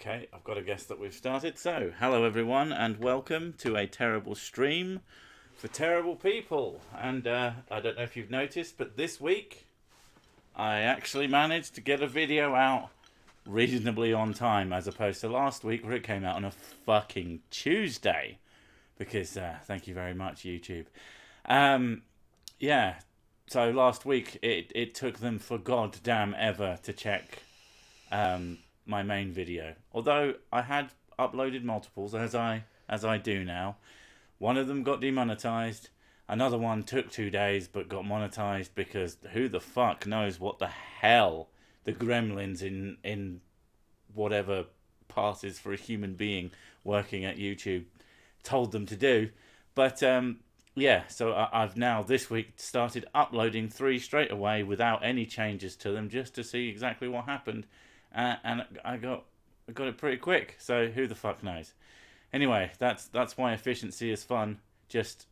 Okay, I've got to guess that we've started. So, hello everyone, and welcome to a terrible stream for terrible people. And I don't know if you've noticed, but this week I actually managed to get a video out reasonably on time, as opposed to last week where it came out on a fucking Tuesday. Because, thank you very much, YouTube. Yeah, so last week it took them for goddamn ever to check my main video. Although I had uploaded multiples, as I do now. One of them got demonetized. Another one took 2 days but got monetized because who the fuck knows what the hell the gremlins in whatever passes for a human being working at YouTube told them to do. But yeah, so I've now this week started uploading 3 straight away without any changes to them, just to see exactly what happened. And I got it pretty quick, so who the fuck knows? Anyway, that's why efficiency is fun. Just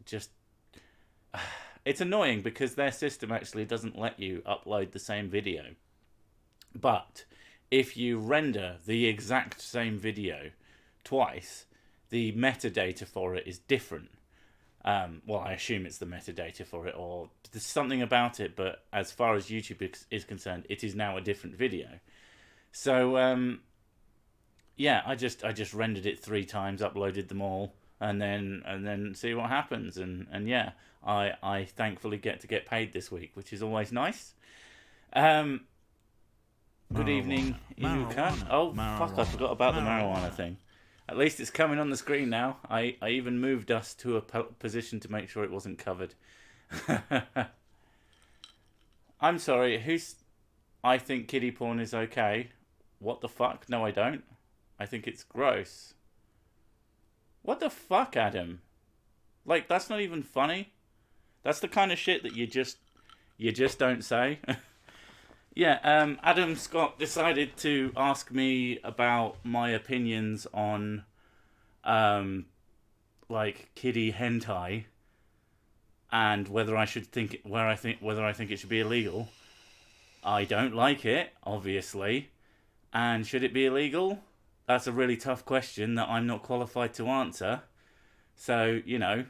it's annoying because their system actually doesn't let you upload the same video. But if you render the exact same video twice, the metadata for it is different. Well, I assume it's the metadata for it, or there's something about it, but as far as YouTube is concerned, it is now a different video. So, yeah, I just rendered it 3 times, uploaded them all, and then see what happens. And yeah, I thankfully get to get paid this week, which is always nice. Good evening, Inuka. Oh, fuck, I forgot about the marijuana thing. At least it's coming on the screen now. I even moved us to a position to make sure it wasn't covered. I'm sorry, I think kiddie porn is okay. What the fuck? No, I don't. I think it's gross. What the fuck, Adam? Like, that's not even funny. That's the kind of shit that you just don't say. Yeah, Adam Scott decided to ask me about my opinions on, like, kiddie hentai, and whether I think it should be illegal. I don't like it, obviously. And should it be illegal? That's a really tough question that I'm not qualified to answer. So, you know.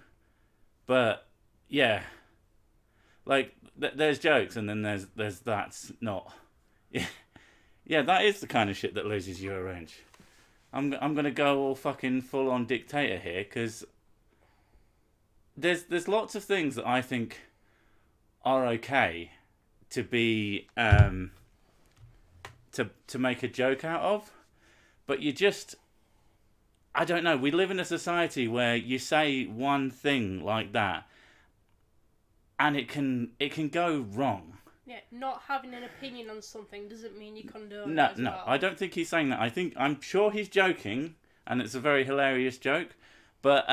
But, yeah. Like, there's jokes, and then there's that's not. Yeah, that is the kind of shit that loses you a wrench. I'm going to go all fucking full-on dictator here, because there's lots of things that I think are okay to be... to make a joke out of, but you just, I don't know, we live in a society where you say one thing like that and it can go wrong. Yeah, not having an opinion on something doesn't mean you condone No, it as no, well. I don't think he's saying that. I'm sure he's joking, and it's a very hilarious joke, but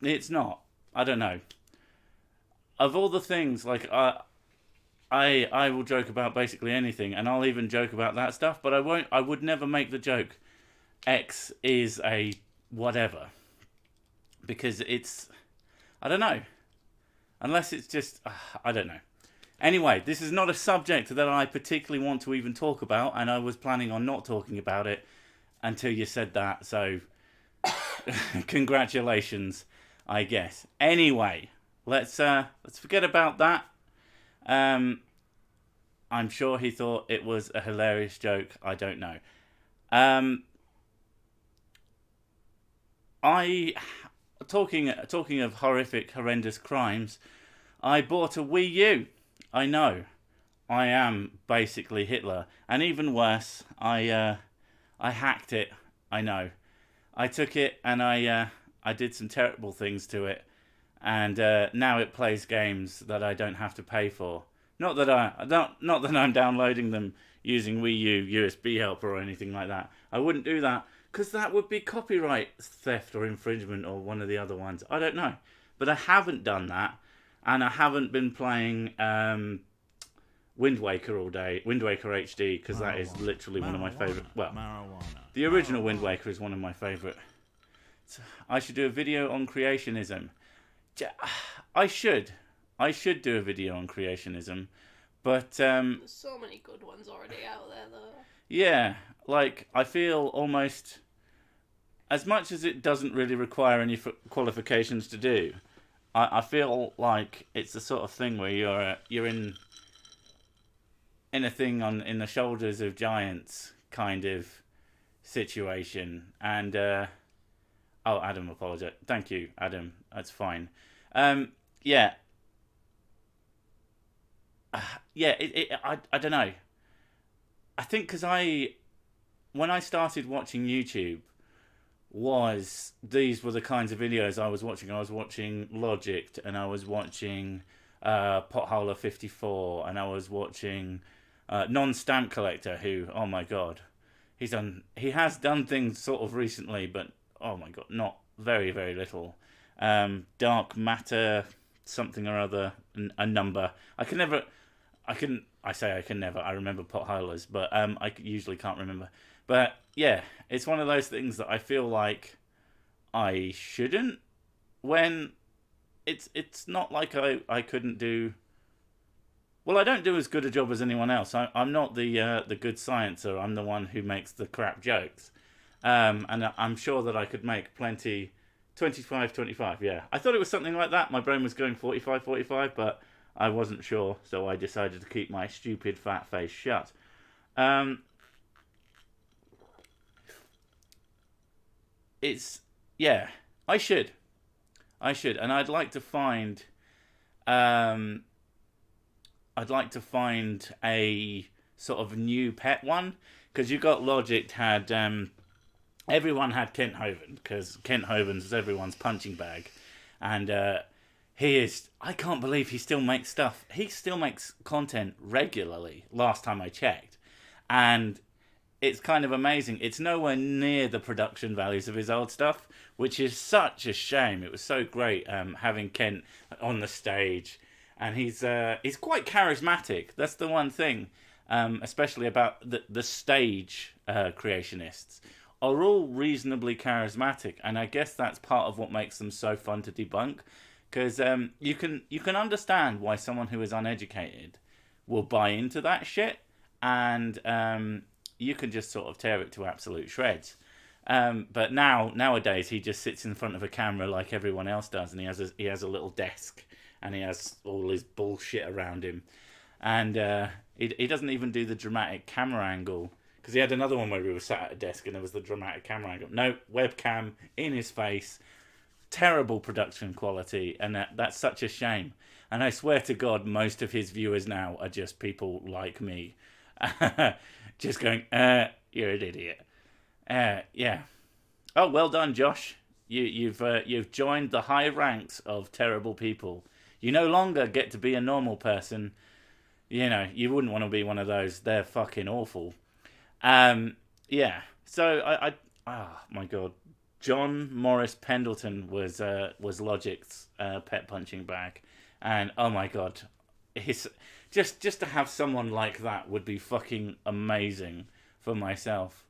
it's not. I don't know. Of all the things, like, I will joke about basically anything, and I'll even joke about that stuff, but I would never make the joke, X is a whatever. Because it's, I don't know. Unless it's just, I don't know. Anyway, this is not a subject that I particularly want to even talk about, and I was planning on not talking about it until you said that, so congratulations, I guess. Anyway, let's forget about that. I'm sure he thought it was a hilarious joke. I don't know. Talking of horrific, horrendous crimes, I bought a Wii U. I know. I am basically Hitler. And even worse, I hacked it. I know. I took it and I did some terrible things to it. And now it plays games that I don't have to pay for. Not that I'm downloading them using Wii U USB helper or anything like that. I wouldn't do that because that would be copyright theft or infringement or one of the other ones. I don't know, but I haven't done that, and I haven't been playing Wind Waker all day. Wind Waker HD, because that is literally one of my favorite. Well, the original Wind Waker is one of my favorite. So I should do a video on creationism. I should do a video on creationism, but There's so many good ones already out there, though. yeah, like, I feel almost, as much as it doesn't really require any qualifications to do, I feel like it's the sort of thing where you're in a thing in the shoulders of giants kind of situation. And oh, Adam apologise. Thank you, Adam. That's fine. Yeah, yeah. I don't know. I think because when I started watching YouTube, these were the kinds of videos I was watching. I was watching Logic, and I was watching Potholer 54, and I was watching Non-Stamp Collector, who, oh my god, he has done things sort of recently, but oh my god, not very, very little. Dark Matter, something or other, a number. I can never. I remember potholers, but I usually can't remember. But yeah, it's one of those things that I feel like I shouldn't. When it's not like I couldn't do. Well, I don't do as good a job as anyone else. I'm not the good sciencer. I'm the one who makes the crap jokes. And I'm sure that I could make plenty. 25, yeah. I thought it was something like that. My brain was going 45, but I wasn't sure, so I decided to keep my stupid fat face shut. Yeah, I should, and I'd like to find, a sort of new pet one, because you got Logic had, everyone had Kent Hovind, because Kent Hovind's everyone's punching bag, and I can't believe he still makes stuff. He still makes content regularly, last time I checked. And it's kind of amazing. It's nowhere near the production values of his old stuff, which is such a shame. It was so great having Kent on the stage. And he's quite charismatic. That's the one thing, especially about the stage creationists, are all reasonably charismatic. And I guess that's part of what makes them so fun to debunk. Because you can understand why someone who is uneducated will buy into that shit, and you can just sort of tear it to absolute shreds. But nowadays he just sits in front of a camera like everyone else does, and he has a little desk, and he has all his bullshit around him, and he doesn't even do the dramatic camera angle. Because he had another one where he was sat at a desk and there was the dramatic camera angle. No, webcam in his face. Terrible production quality, and that's such a shame. And I swear to God, most of his viewers now are just people like me, just going, "You're an idiot." Yeah. Oh, well done, Josh. You've joined the high ranks of terrible people. You no longer get to be a normal person. You know, you wouldn't want to be one of those. They're fucking awful. Yeah. So oh my God. John Morris Pendleton was Logic's pet punching bag, and oh my god, just to have someone like that would be fucking amazing for myself.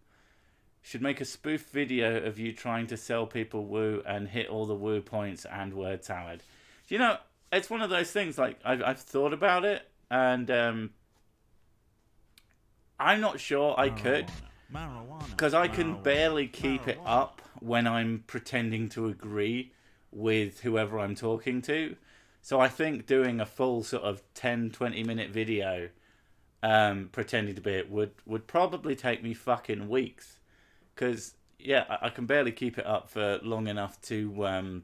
Should make a spoof video of you trying to sell people woo and hit all the woo points and word salad. You know, it's one of those things. Like I've thought about it, and I'm not sure I could. Because I can barely keep it up when I'm pretending to agree with whoever I'm talking to. So I think doing a full sort of 10-20 minute video pretending to be it would probably take me fucking weeks. Because, yeah, I can barely keep it up for long enough to...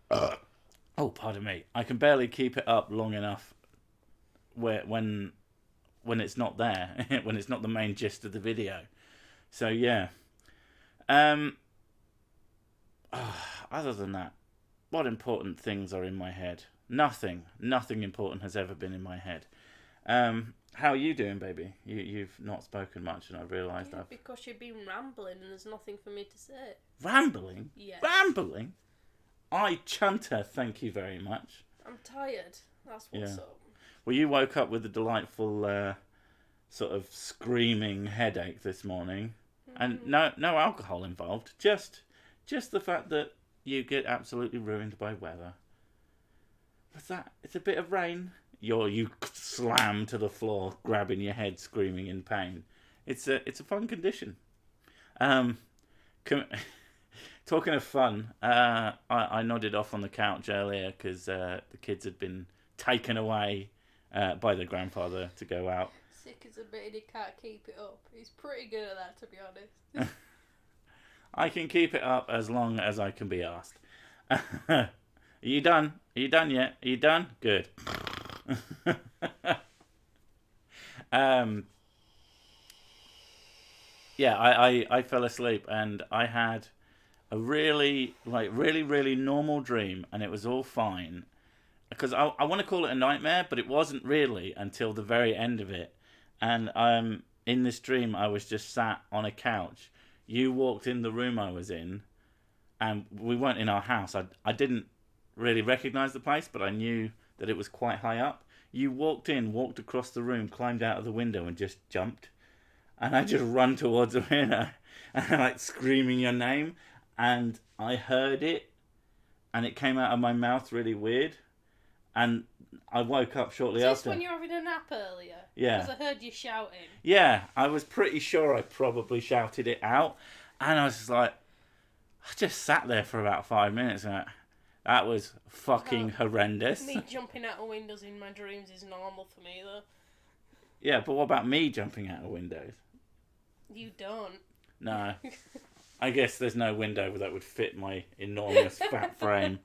oh, pardon me. I can barely keep it up long enough when it's not there, when it's not the main gist of the video. So yeah. Other than that, what important things are in my head? Nothing important has ever been in my head. How are you doing, baby? You've not spoken much, and I've realised I've... Because you've been rambling and there's nothing for me to say. Rambling? Yes. Rambling? I chunter, thank you very much. I'm tired. That's what's up. Well, you woke up with a delightful sort of screaming headache this morning, and no alcohol involved. Just the fact that you get absolutely ruined by weather. What's that? It's a bit of rain. You slam to the floor, grabbing your head, screaming in pain. It's a fun condition. Um, Talking of fun, I nodded off on the couch earlier because the kids had been taken away by their grandfather to go out. Sick as a bit and he can't keep it up. He's pretty good at that, to be honest. I can keep it up as long as I can be asked. Are you done? Are you done yet? Are you done? Good. Yeah, I fell asleep and I had a really normal dream, and it was all fine. Because I want to call it a nightmare, but it wasn't really until the very end of it. And in this dream, I was just sat on a couch. You walked in the room I was in, and we weren't in our house. I didn't really recognise the place, but I knew that it was quite high up. You walked in, walked across the room, climbed out of the window, and just jumped. And I just run towards the window, and I'm like screaming your name, and I heard it, and it came out of my mouth really weird, and I woke up shortly after. Is this when you were having a nap earlier? Yeah. Because I heard you shouting. Yeah, I was pretty sure I probably shouted it out, and I was just like, I just sat there for about 5 minutes, and that was fucking horrendous. Me jumping out of windows in my dreams is normal for me, though. Yeah, but what about me jumping out of windows? You don't. No. I guess there's no window that would fit my enormous fat frame.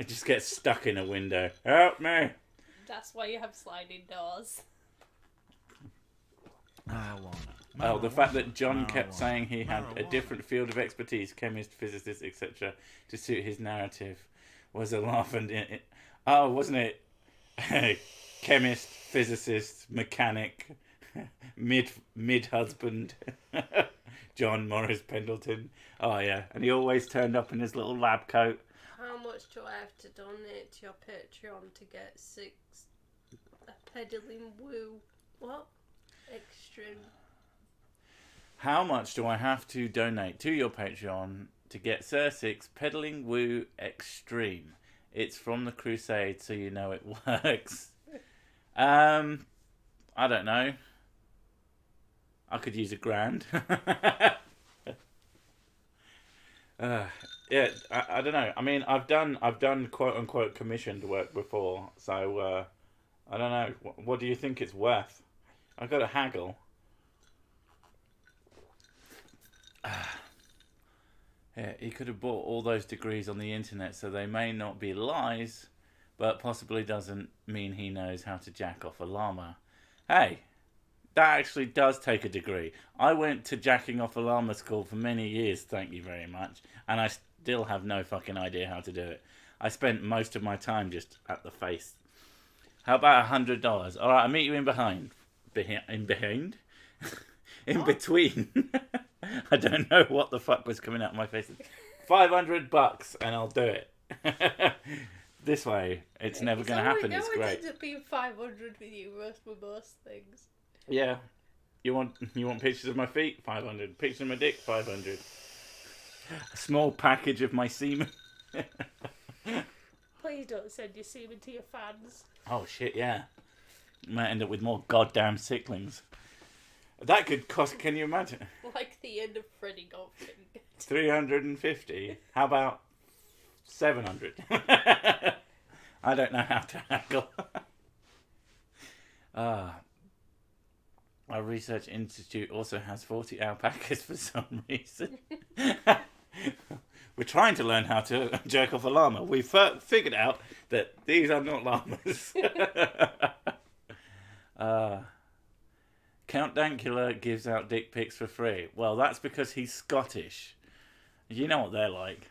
I just get stuck in a window. Help me! That's why you have sliding doors. Oh, the fact that John kept saying he had a different field of expertise, chemist, physicist, etc., to suit his narrative, was a laugh. And wasn't it? Chemist, physicist, mechanic, mid husband, John Morris Pendleton. Oh yeah, and he always turned up in his little lab coat. How much do I have to donate to your Patreon to get 6 peddling woo? What? Extreme. How much do I have to donate to your Patreon to get Sir 6 Peddling Woo Extreme? It's from the Crusade, so you know it works. I don't know. I could use $1,000. Yeah, I don't know. I mean, I've done quote unquote commissioned work before, so I don't know. What do you think it's worth? I've got to haggle. Yeah, he could have bought all those degrees on the internet, so they may not be lies, but possibly doesn't mean he knows how to jack off a llama. Hey, that actually does take a degree. I went to jacking off a llama school for many years, thank you very much, and I still have no fucking idea how to do it. I spent most of my time just at the face. How about $100? Alright, I'll meet you in behind. In between. I don't know what the fuck was coming out of my face. $500 and I'll do it. This way, it's never going to happen. It's great. It ends up being 500 with you for most things. Yeah. You want pictures of my feet? 500. Pictures of my dick? 500. A small package of my semen. Please don't send your semen to your fans. Oh shit, yeah. Might end up with more goddamn sicklings. That could cost, can you imagine? Like the end of Freddy Golfing. 350. How about 700? I don't know how to haggle. Our research institute also has 40 alpacas for some reason. We're trying to learn how to jerk off a llama. We've figured out that these are not llamas. Count Dankula gives out dick pics for free. Well, that's because he's Scottish. You know what they're like.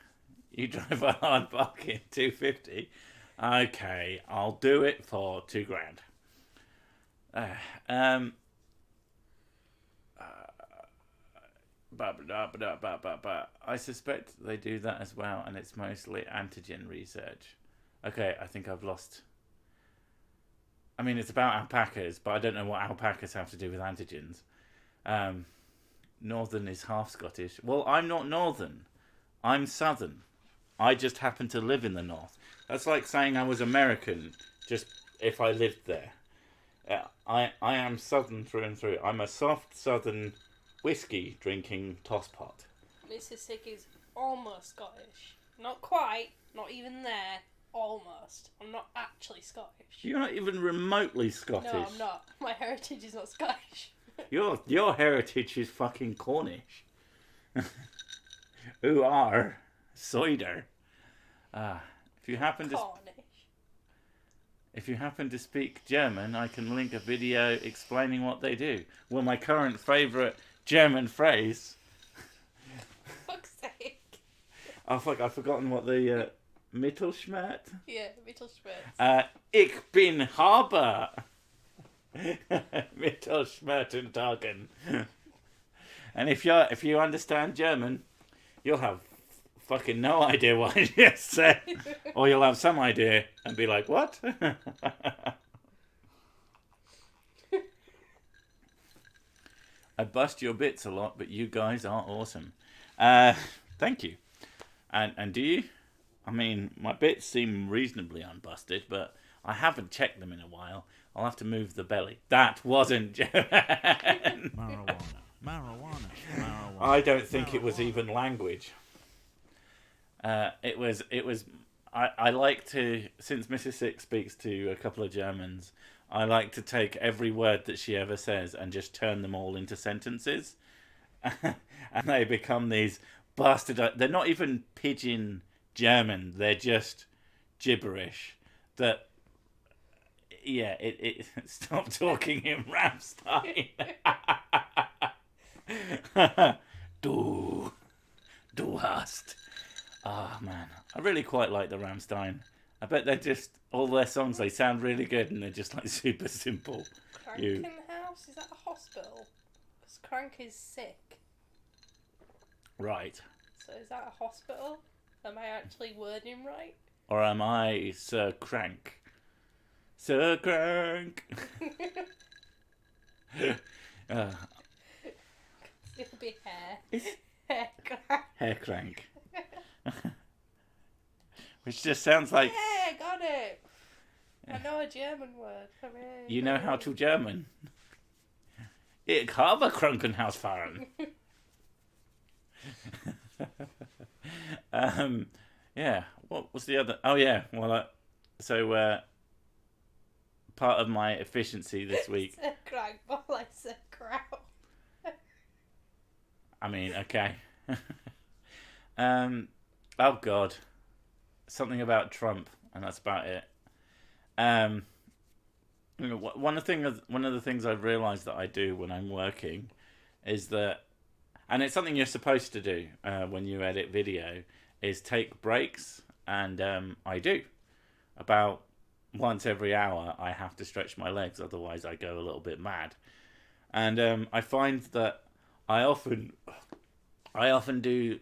You drive a hard bargain, $250. Okay, I'll do it for $2,000. I suspect they do that as well, and it's mostly antigen research. Okay, I think I've lost. I mean, it's about alpacas, but I don't know what alpacas have to do with antigens. Northern is half Scottish. Well, I'm not Northern. I'm Southern. I just happen to live in the North. That's like saying I was American, just if I lived there. I am Southern through and through. I'm a soft Southern whiskey drinking tosspot. Mississippi's almost Scottish. Not quite. Not even there. Almost. I'm not actually Scottish. You're not even remotely Scottish. No, I'm not. My heritage is not Scottish. Your heritage is fucking Cornish. Who are cider. If you happen to Cornish. If you happen to speak German, I can link a video explaining what they do. Well, my current favourite German phrase. Fuck's sake. Oh fuck! I've forgotten what the Mittelschmerz. Yeah, Mittelschmerz. Ich bin Haber. Mittelschmerz-Tagen. And if you understand German, you'll have fucking no idea what I just said, or you'll have some idea and be like, "What?" I bust your bits a lot, but you guys are awesome. Thank you. And do you? I mean, my bits seem reasonably unbusted, but I haven't checked them in a while. I'll have to move the belly. That wasn't German. Marijuana. I don't think it was even language. It was. I like to, since Mrs. Six speaks to a couple of Germans, I like to take every word that she ever says and just turn them all into sentences, and they become these bastard. They're not even pidgin German. They're just gibberish. That. Yeah, it stop talking in Rammstein. Du hast. Ah, man. I really quite like the Rammstein. I bet they're just, all their songs, they sound really good and they're just like super simple. Krankenhaus? Is that a hospital? Because Crank is sick. Right. So is that a hospital? Am I actually wording right? Or am I Sir Crank? Sir Crank! It'll be hair. It's Hair crank. Hair Crank. Which just sounds like... Yeah, got it. I know a German word. Hooray. You know how to German. Ich habe Krankenhaus fahren. Yeah, what was the other... Oh, yeah, well, part of my efficiency this week... Sir Crank, more like Sir Crow. I mean, okay. Oh, God. Something about Trump, and that's about it. One of the things I've realised that I do when I'm working is that, and it's something you're supposed to do when you edit video, is take breaks, and I do. About once every hour, I have to stretch my legs, otherwise I go a little bit mad. And I find that I often do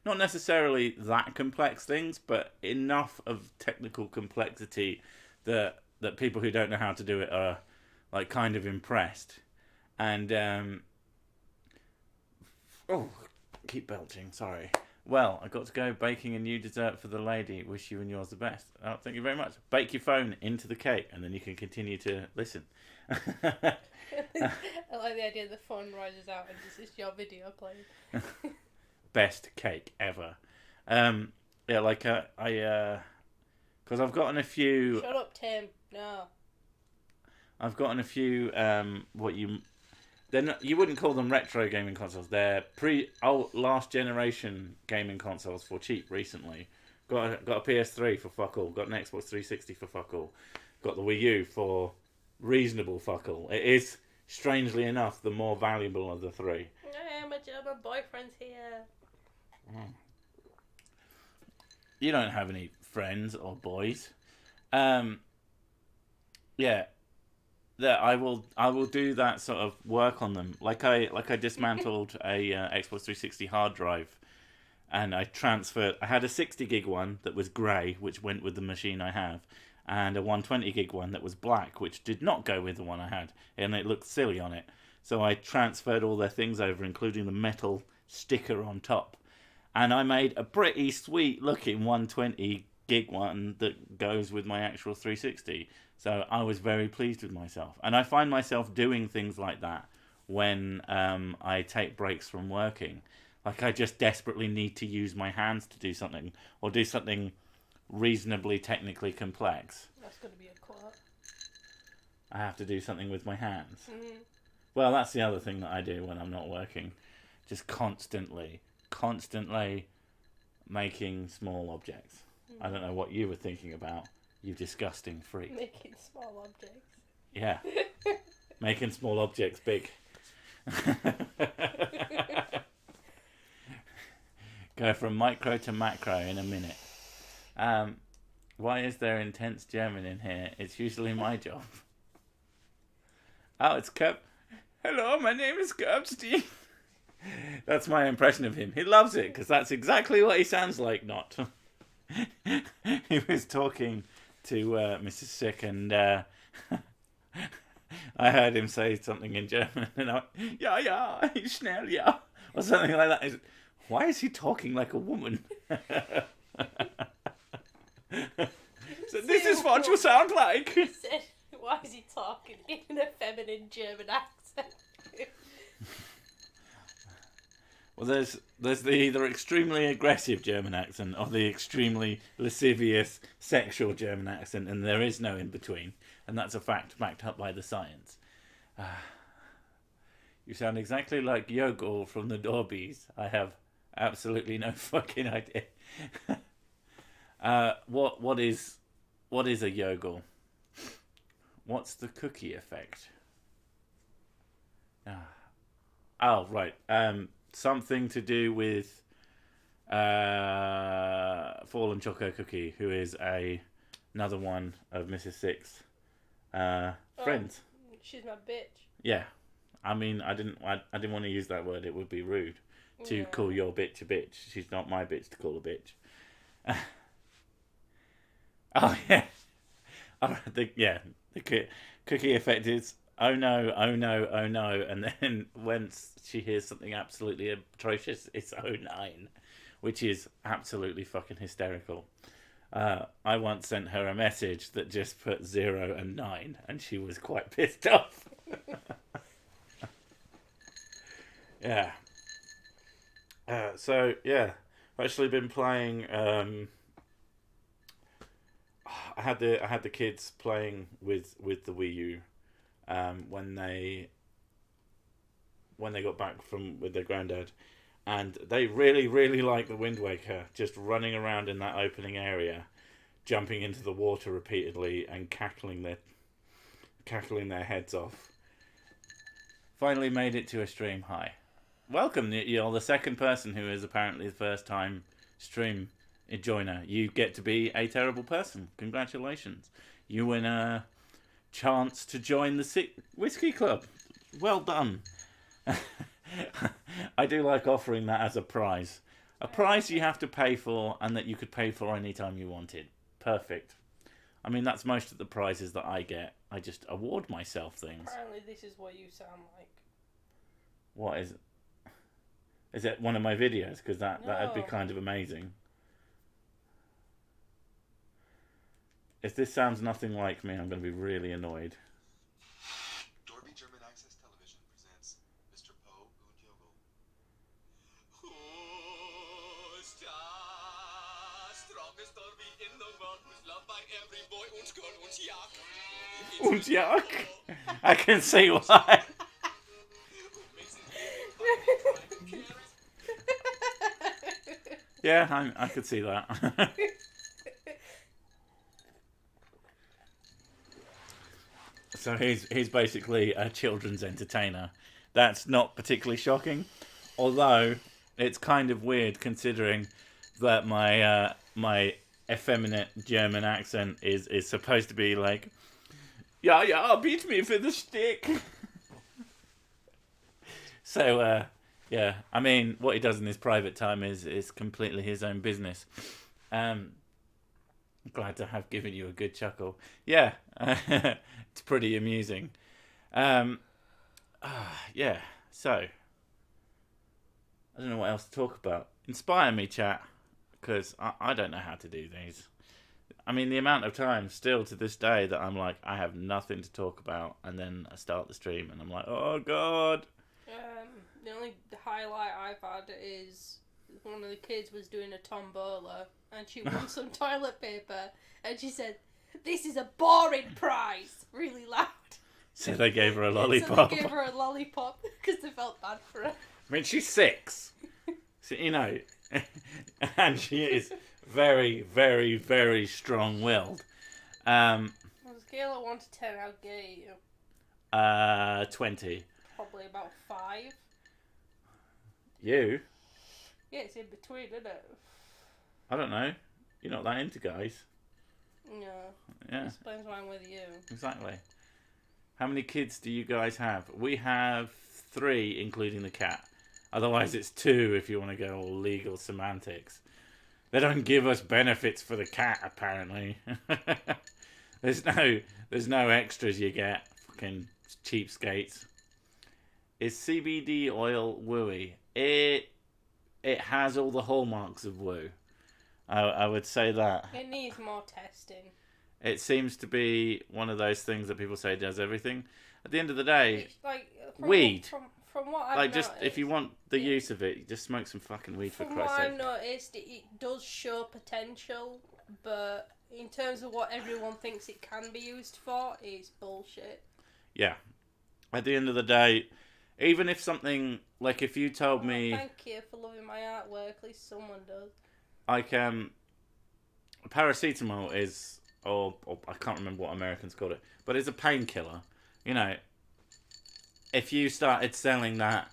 not necessarily that complex things, but enough of technical complexity that people who don't know how to do it are like kind of impressed. And keep belching, sorry. Well, I got to go baking a new dessert for the lady. Wish you and yours the best. Oh, thank you very much. Bake your phone into the cake, and then you can continue to listen. I like the idea the phone rises out and this is your video playing. Best cake ever. Yeah, like because I've gotten a few. Shut up, Tim. No. I've gotten a few. You wouldn't call them retro gaming consoles. They're last generation gaming consoles for cheap recently. Got a PS3 for fuck all. Got an Xbox 360 for fuck all. Got the Wii U for reasonable fuck all. It is, strangely enough, the more valuable of the three. Hey, my German boyfriend's here. You don't have any friends or boys. Yeah. That I will do that sort of work on them. Like I dismantled a Xbox 360 hard drive, and I transferred. I had a 60 gig one that was grey, which went with the machine I have, and a 120 gig one that was black, which did not go with the one I had, and it looked silly on it. So I transferred all their things over, including the metal sticker on top, and I made a pretty sweet looking 120 gig one that goes with my actual 360. So I was very pleased with myself. And I find myself doing things like that when I take breaks from working. Like I just desperately need to use my hands to do something, or do something reasonably technically complex. That's going to be a quote. I have to do something with my hands. Mm-hmm. Well, that's the other thing that I do when I'm not working. Just constantly making small objects. Mm-hmm. I don't know what you were thinking about, you disgusting freak. Making small objects. Yeah. Making small objects big. Go from micro to macro in a minute. Why is there intense German in here? It's usually my job. Oh, it's Cup. Hello, my name is Curbstein. That's my impression of him. He loves it because that's exactly what he sounds like. Not. He was talking to Mrs. Sick, and I heard him say something in German, and I went, ja, schnell, ja, or something like that. Why is he talking like a woman? So this is what you sound like. He said, why is he talking in a feminine German accent? Well, there's the either extremely aggressive German accent or the extremely lascivious sexual German accent, and there is no in between, and that's a fact backed up by the science. You sound exactly like Yogol from the Dorbies. I have absolutely no fucking idea. What is a Yogol? What's the cookie effect? Oh, right. Something to do with Fallen Choco Cookie, who is another one of Mrs. Six friends. She's my bitch. Yeah, I mean, I didn't want to use that word. It would be rude to call your bitch a bitch. She's not my bitch to call a bitch. Oh yeah, the cookie effect is oh no, and then once she hears something absolutely atrocious, it's 09, which is absolutely fucking hysterical. I once sent her a message that just put 0 and 9, and she was quite pissed off. Yeah. So yeah, I've actually been playing. I had the kids playing with the Wii U when they got back from with their granddad, and they really like the Wind Waker, just running around in that opening area, jumping into the water repeatedly and cackling their heads off. Finally made it to a stream high. Welcome, you're the second person who is apparently the first time stream joiner. You get to be a terrible person. Congratulations. You win a chance to join the Whiskey Club. Well done. I do like offering that as a prize. A prize you have to pay for and that you could pay for anytime you wanted. Perfect. I mean, that's most of the prizes that I get. I just award myself things. Apparently this is what you sound like. What is it? Is it one of my videos? Because that'd be kind of amazing. If this sounds nothing like me, I'm going to be really annoyed. Dorby German Access Television presents Mr. Poe und Jogel. Who's the strongest Dorby in the world, who's loved by every boy und girl und Und jak? jak? I can see why. Yeah, I could see that. So he's basically a children's entertainer. That's not particularly shocking, although it's kind of weird considering that my effeminate German accent is supposed to be like, yeah, beat me for the stick. So yeah, I mean, what he does in his private time is completely his own business. Glad to have given you a good chuckle. Yeah, it's pretty amusing. Yeah, so I don't know what else to talk about. Inspire me, chat, because I don't know how to do these. I mean, the amount of times still to this day that I'm like, I have nothing to talk about, and then I start the stream and I'm like, oh god. The only highlight I've had is one of the kids was doing a tombola and she won some toilet paper and she said, "This is a boring prize," really loud. So they gave her a lollipop. So they gave her a lollipop because they felt bad for her. I mean, she's 6. So, you know, and she is very, very, very strong-willed. On a scale of 1 to 10, how gay are you? 20. Probably about 5. You? Yeah, it's in between, isn't it? I don't know. You're not that into guys. No. Yeah. Explains why I'm with you. Exactly. How many kids do you guys have? We have 3, including the cat. Otherwise, it's 2 if you want to go all legal semantics. They don't give us benefits for the cat, apparently. There's no extras you get. Fucking cheapskates. Is CBD oil wooey? It has all the hallmarks of woo. I would say that. It needs more testing. It seems to be one of those things that people say does everything. At the end of the day, It's like, weed. From what I've Like, noticed, just if you want the use of it, just smoke some fucking weed for from Christ's what sake. I've noticed, it does show potential, but in terms of what everyone thinks it can be used for, it's bullshit. Yeah. At the end of the day, even if something like if you told me, Thank you for loving my artwork. At least someone does. like, paracetamol is, or I can't remember what Americans called it, but it's a painkiller. You know, if you started selling that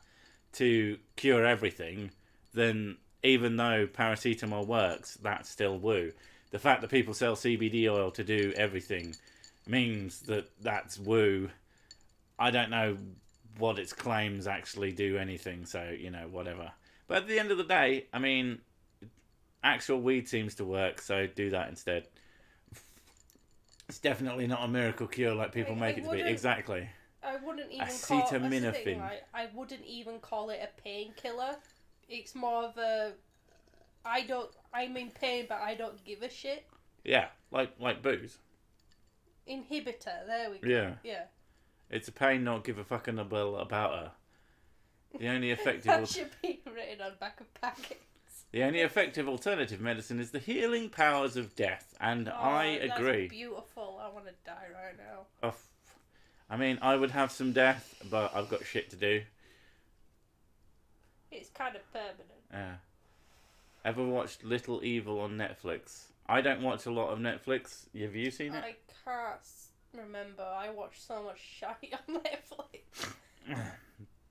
to cure everything, then even though paracetamol works, that's still woo. The fact that people sell CBD oil to do everything means that that's woo. I don't know what its claims actually do anything, so, you know, whatever. But at the end of the day, I mean, actual weed seems to work, so do that instead. It's definitely not a miracle cure like people make it to be. Exactly. I wouldn't even Acetaminophen. I wouldn't even call it a painkiller. It's more of a I'm in pain but I don't give a shit. Yeah, like booze. Inhibitor, there we go. Yeah. Yeah. It's a pain not give a fucking about her. The only effective That should be written on back of packets. the only effective alternative medicine is the healing powers of death, and I agree. That's beautiful. I want to die right now. Oh, I mean, I would have some death, but I've got shit to do. It's kind of permanent. Yeah. Ever watched Little Evil on Netflix? I don't watch a lot of Netflix. Have you seen it? I can't remember. I watch so much shite on Netflix.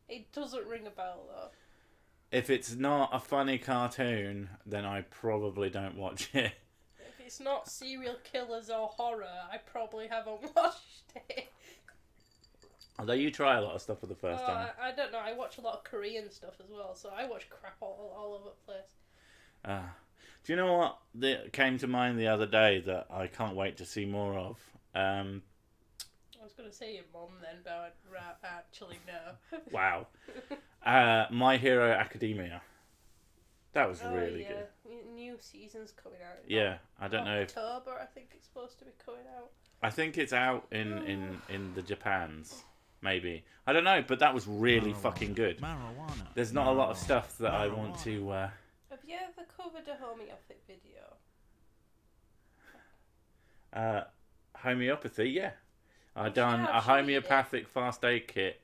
It doesn't ring a bell though. If it's not a funny cartoon, then I probably don't watch it. If it's not serial killers or horror, I probably haven't watched it. Although you try a lot of stuff for the first time. I don't know. I watch a lot of Korean stuff as well, so I watch crap all over the place. Do you know what that came to mind the other day that I can't wait to see more of? I was going to say your mum then, but actually no. Wow. My Hero Academia. That was really good. New season's coming out. Yeah, I don't know if... October, I think it's supposed to be coming out. I think it's out in the Japans, maybe. I don't know, but that was really fucking good. Marijuana. There's not a lot of stuff that I want to... Have you ever covered a homeopathic video? Homeopathy, yeah. I've done a homeopathic first aid kit,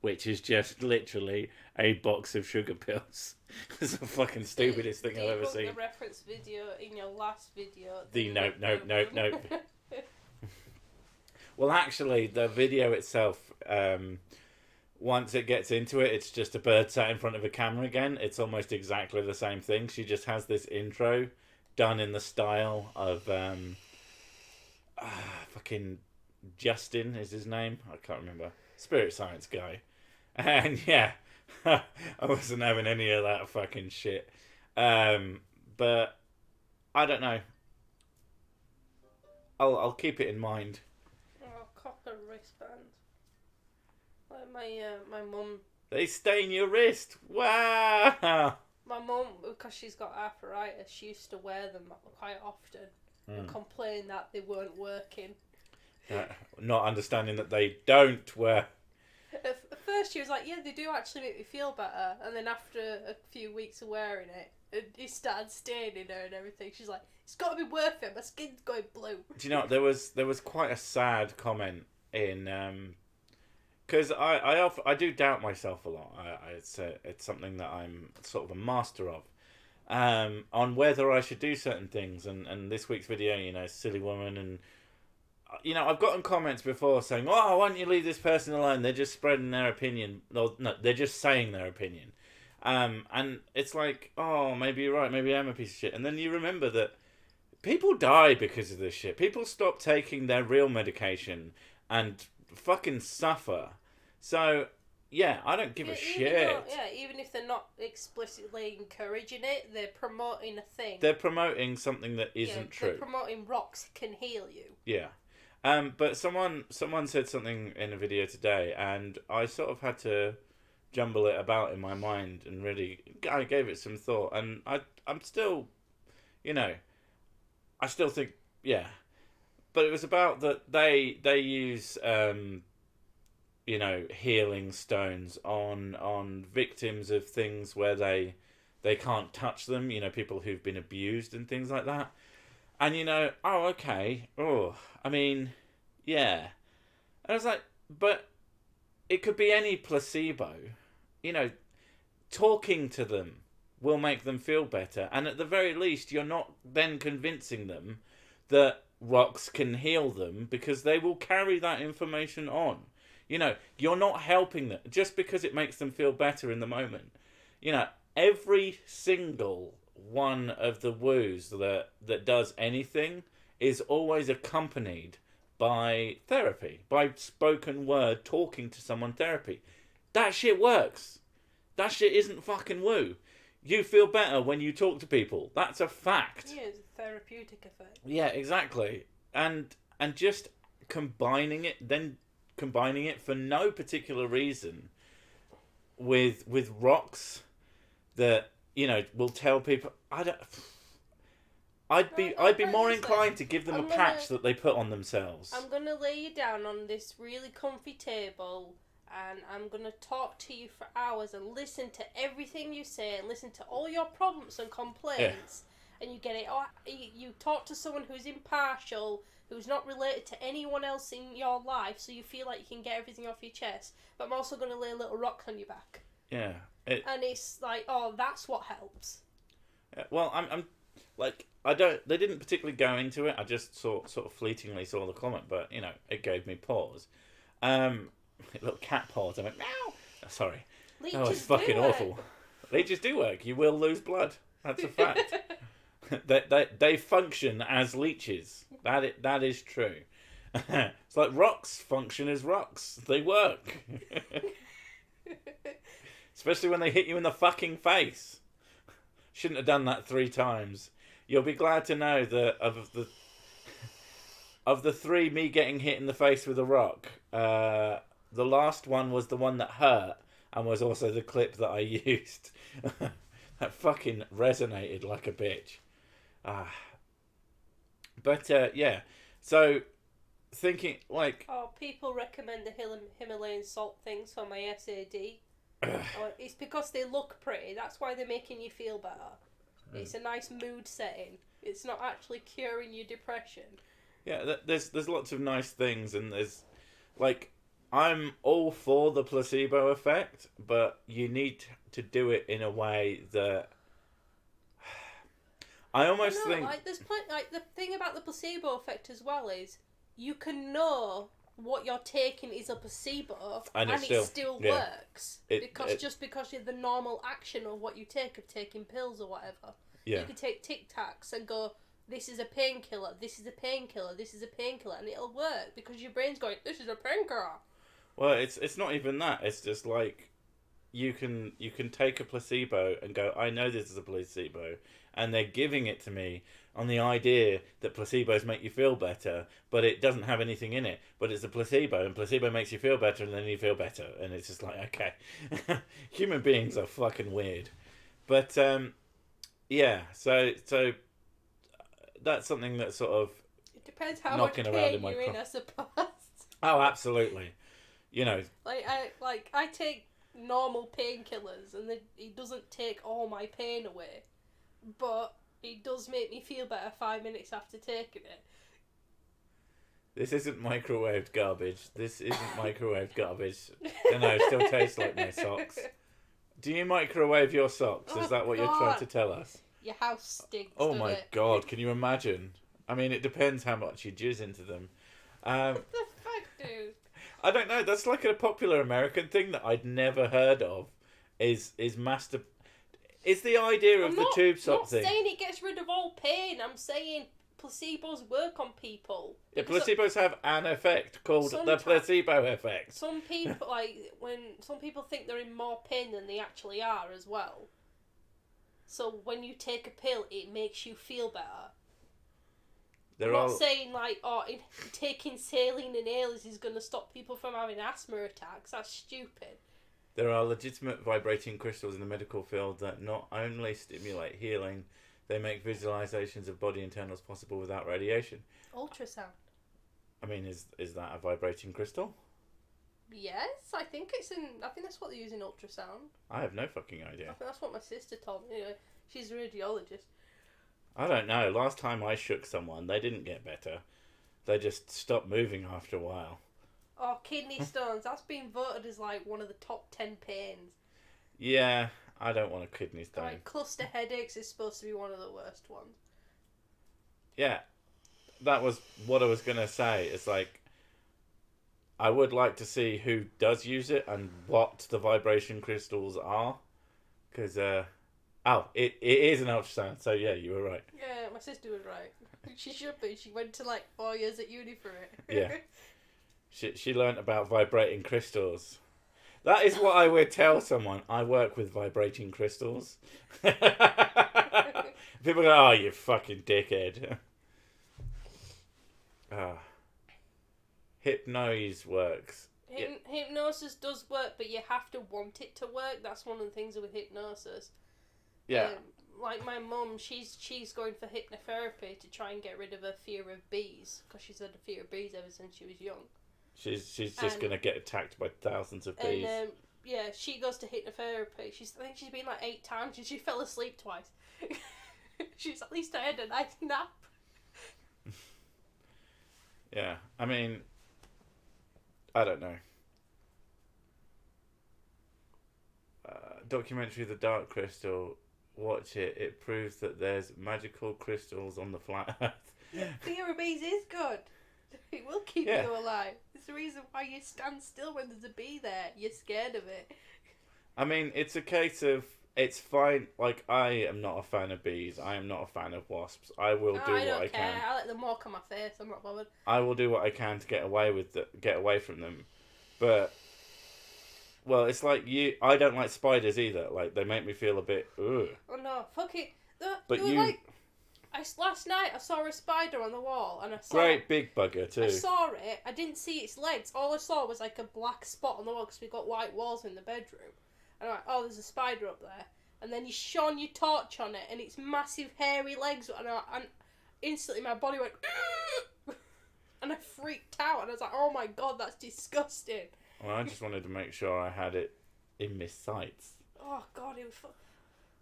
which is just literally a box of sugar pills. It's the fucking stupidest thing I've ever seen. The reference video in your last video. Nope. Well, actually, the video itself, once it gets into it, it's just a bird sat in front of a camera again. It's almost exactly the same thing. She just has this intro done in the style of... fucking Justin is his name. I can't remember. Spirit science guy. And yeah, I wasn't having any of that fucking shit. But I don't know. I'll keep it in mind. Oh, copper wristbands. Like my mum. They stain your wrist. Wow. My mum, because she's got arthritis, she used to wear them quite often and complain that they weren't working. Not understanding that they don't wear. At first she was like, yeah, they do actually make me feel better. And then after a few weeks of wearing it started staining her and everything. She's like, it's got to be worth it. My skin's going blue. Do you know, there was quite a sad comment in... Because I do doubt myself a lot. It's something that I'm sort of a master of. On whether I should do certain things. And this week's video, you know, silly woman and... You know, I've gotten comments before saying, oh, why don't you leave this person alone? They're just spreading their opinion. No, they're just saying their opinion. And it's like, oh, maybe you're right. Maybe I'm a piece of shit. And then you remember that people die because of this shit. People stop taking their real medication and fucking suffer. So, yeah, I don't give a shit. Even if they're not explicitly encouraging it, they're promoting a thing. They're promoting something that isn't true. They're promoting rocks can heal you. Yeah. But someone said something in a video today, and I sort of had to jumble it about in my mind and really, I gave it some thought, and I'm still, you know, I still think, yeah. But it was about that they use, you know, healing stones on victims of things where they can't touch them, you know, people who've been abused and things like that. And, you know, oh, okay. Oh, I mean, yeah. And I was like, but it could be any placebo. You know, talking to them will make them feel better. And at the very least, you're not then convincing them that rocks can heal them because they will carry that information on. You know, you're not helping them just because it makes them feel better in the moment. You know, every single one of the woos that does anything is always accompanied by therapy, by spoken word, talking to someone therapy. That shit works. That shit isn't fucking woo. You feel better when you talk to people. That's a fact. Yeah, it's a therapeutic effect. Yeah, exactly. And just combining it for no particular reason with rocks that, you know, will tell people. I'd be more inclined to give them a patch that they put on themselves. I'm gonna lay you down on this really comfy table, and I'm gonna talk to you for hours and listen to everything you say and listen to all your problems and complaints. Yeah. And you get it. You talk to someone who's impartial, who's not related to anyone else in your life, so you feel like you can get everything off your chest. But I'm also gonna lay a little rock on your back. Yeah. And it's like, oh, that's what helps. Well, I'm like, they didn't particularly go into it. I just sort of fleetingly saw the comment, but, you know, it gave me pause. Little cat pause. I went, meow. Oh, sorry. Leeches it's fucking awful. Leeches do work. You will lose blood. That's a fact. they function as leeches. That is true. It's like rocks function as rocks. They work. Especially when they hit you in the fucking face. Shouldn't have done that 3 times. You'll be glad to know that of the 3 me getting hit in the face with a rock, the last one was the one that hurt and was also the clip that I used. That fucking resonated like a bitch. But yeah, so thinking like... Oh, people recommend the Himalayan salt things for my SAD. It's because they look pretty. That's why they're making you feel better. It's a nice mood setting. It's not actually curing your depression. Yeah, there's lots of nice things, and there's like, I'm all for the placebo effect, but you need to do it in a way that I almost think like there's like the thing about the placebo effect as well is you can know what you're taking is a placebo and it still works because you're the normal action of what you take of taking pills or whatever. Yeah. You could take Tic Tacs and go, this is a painkiller, this is a painkiller, this is a painkiller, and it'll work because your brain's going, this is a painkiller. Well, it's not even that. It's just like you can take a placebo and go, I know this is a placebo, and they're giving it to me on the idea that placebos make you feel better, but it doesn't have anything in it. But it's a placebo, and placebo makes you feel better, and then you feel better, and it's just like, okay, human beings are fucking weird. But yeah, so that's something that's sort of It depends how knocking much around pain in my you're in, cro- I suppose. oh, absolutely. You know, I take normal painkillers, and it doesn't take all my pain away, but it does make me feel better 5 minutes after taking it. this isn't microwaved garbage. This isn't microwaved garbage. No, it still tastes like my socks. Do you microwave your socks? Is that what you're trying to tell us? Your house stinks. Oh doesn't my it? god, can you imagine? I mean, it depends how much you jizz into them. What the fuck, dude? I don't know. That's like a popular American thing that I'd never heard of. Is master? Is the idea of the tube sock thing? I'm not saying it gets rid of all pain. I'm saying placebos work on people. Yeah, placebos have an effect called the Sometimes- placebo effect. Some people some people think they're in more pain than they actually are as well. So when you take a pill, it makes you feel better. I'm not saying taking saline and Ailey's is going to stop people from having asthma attacks. That's stupid. There are legitimate vibrating crystals in the medical field that not only stimulate healing, they make visualizations of body internals possible without radiation. Ultrasound. I mean, is that a vibrating crystal? Yes, I think that's what they use in ultrasound. I have no fucking I idea. think that's what my sister told me. Anyway, she's a radiologist. I don't know. Last time I shook someone, they didn't get better. They just stopped moving after a while. Oh, kidney stones. That's been voted as like one of the top 10 pains. Yeah, I don't want a kidney stone. Like cluster headaches is supposed to be one of the worst ones. Yeah, that was what I was going to say. It's like, I would like to see who does use it and what the vibration crystals are. Because, it is an ultrasound, so yeah, you were right. Yeah, my sister was right. She should be. She went to like 4 years at uni for it. Yeah. She learnt about vibrating crystals. That is what I would tell someone. I work with vibrating crystals. People go, oh, you fucking dickhead. Hypnosis works. Hypnosis does work, but you have to want it to work. That's one of the things with hypnosis. Yeah. Like my mum, she's going for hypnotherapy to try and get rid of her fear of bees, because she's had a fear of bees ever since she was young. She's just going to get attacked by thousands of bees. And yeah, she goes to hypnotherapy. I think she's been like 8 times, and she fell asleep twice. She's at least had a nice nap. Yeah, I mean, I don't know. Documentary The Dark Crystal, watch it. It proves that there's magical crystals on the flat earth. Fear of bees is good. It will keep you alive. It's the reason why you stand still when there's a bee there. You're scared of it. I mean, it's a case of, it's fine. Like, I am not a fan of bees. I am not a fan of wasps. I will do what I can. I let them walk on my face. I'm not bothered. I will do what I can to get away from them. But, well, it's like I don't like spiders either. Like, they make me feel a bit, ugh. Oh no, fuck it. But it was you... like, last night I saw a spider on the wall, and I saw Great big bugger too. I saw it. I didn't see its legs. All I saw was like a black spot on the wall, because we got white walls in the bedroom. And I'm like, oh, there's a spider up there. And then you shone your torch on it, and its massive hairy legs, and instantly my body went, and I freaked out, and I was like, oh my god, that's disgusting. Well, I just wanted to make sure I had it in my sights. Oh god, it was.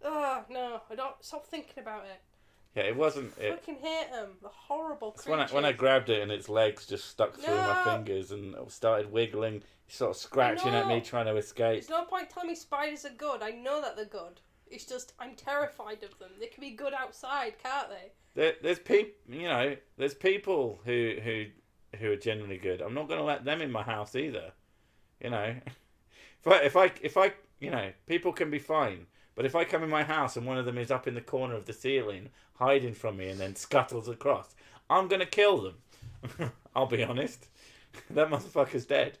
Oh no, I don't stop thinking about it. Yeah, it wasn't. I fucking hate them. The horrible It's creatures. when I grabbed it and its legs just stuck through my fingers and it started wiggling, sort of scratching at me, trying to escape. There's no point telling me spiders are good. I know that they're good. It's just I'm terrified of them. They can be good outside, can't they? There's people who are generally good. I'm not going to let them in my house either. You know, if I people can be fine. But if I come in my house and one of them is up in the corner of the ceiling, hiding from me, and then scuttles across, I'm going to kill them. I'll be honest. That motherfucker's dead.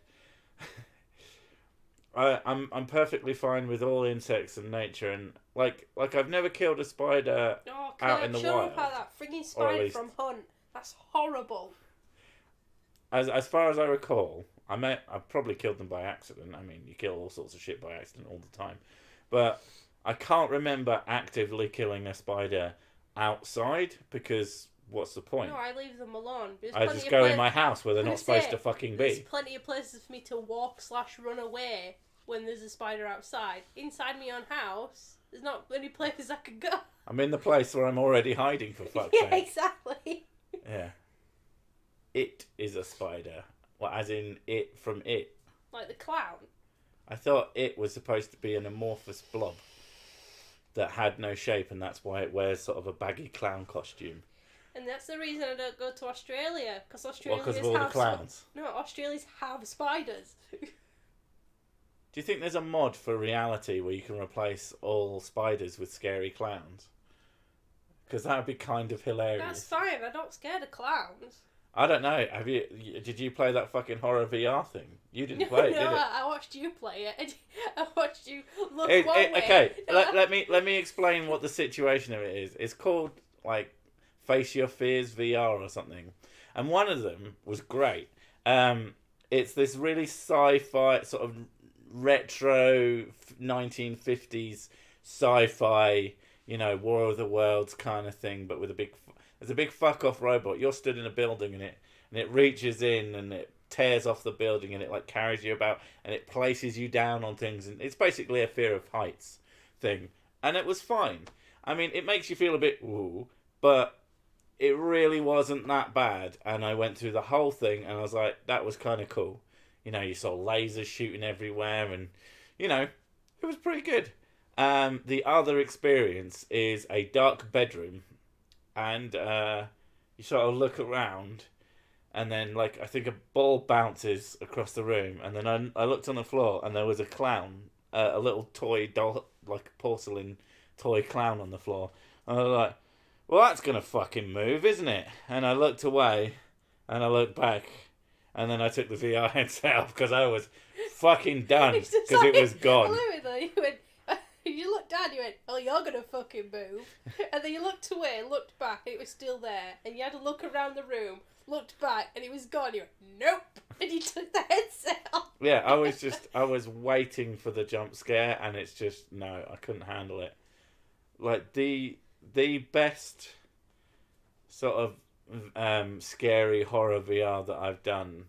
I'm perfectly fine with all insects and nature, and like I've never killed a spider out in the shut wild. up about that frigging spider from Hunt. That's horrible. As far as I recall, I've probably killed them by accident. I mean, you kill all sorts of shit by accident all the time, but I can't remember actively killing a spider outside because what's the point? No, I leave them alone. I just go in my house where they're not supposed to fucking There's be. plenty of places for me to walk/run away when there's a spider outside. Inside my own house, there's not many places I could go. I'm in the place where I'm already hiding, for fuck's Yeah, sake. exactly. Yeah. It is a spider. Well, as in it from It. Like the clown. I thought it was supposed to be an amorphous blob that had no shape, and that's why it wears sort of a baggy clown costume. And that's the reason I don't go to Australia, because Australians Because of all the clowns. No, Australians have spiders. Do you think there's a mod for reality where you can replace all spiders with scary clowns? Because that would be kind of hilarious. That's fine. I'm not scared of clowns. I don't know. Did you play that fucking horror VR thing? You didn't play it, did it? I watched you play it. I watched you look It- one it- way. okay, No, let me explain what the situation of it is. It's called like Face Your Fears VR or something, and one of them was great. It's this really sci-fi sort of retro 1950s sci-fi, War of the Worlds kind of thing, but with there's a big fuck off robot. You're stood in a building and it reaches in and it tears off the building and it like carries you about and it places you down on things, and it's basically a fear of heights thing. And it was fine. I mean, it makes you feel a bit woo, but it really wasn't that bad. And I went through the whole thing and I was like, that was kind of cool. You saw lasers shooting everywhere and, it was pretty good. The other experience is a dark bedroom and you sort of look around and then, like, I think a ball bounces across the room and then I looked on the floor and there was a clown, a little toy doll, like porcelain toy clown on the floor. And I was like, well, that's going to fucking move, isn't it? And I looked away and I looked back and then I took the VR headset off because I was fucking done because it was gone. I love it though. You went. You looked down. You went, "Oh, you're gonna fucking move," and then you looked away, looked back, and it was still there. And you had to look around the room, looked back, and it was gone. You went, "Nope," and you took the headset off. Yeah, I was waiting for the jump scare, and it's just no, I couldn't handle it. Like the best sort of scary horror VR that I've done.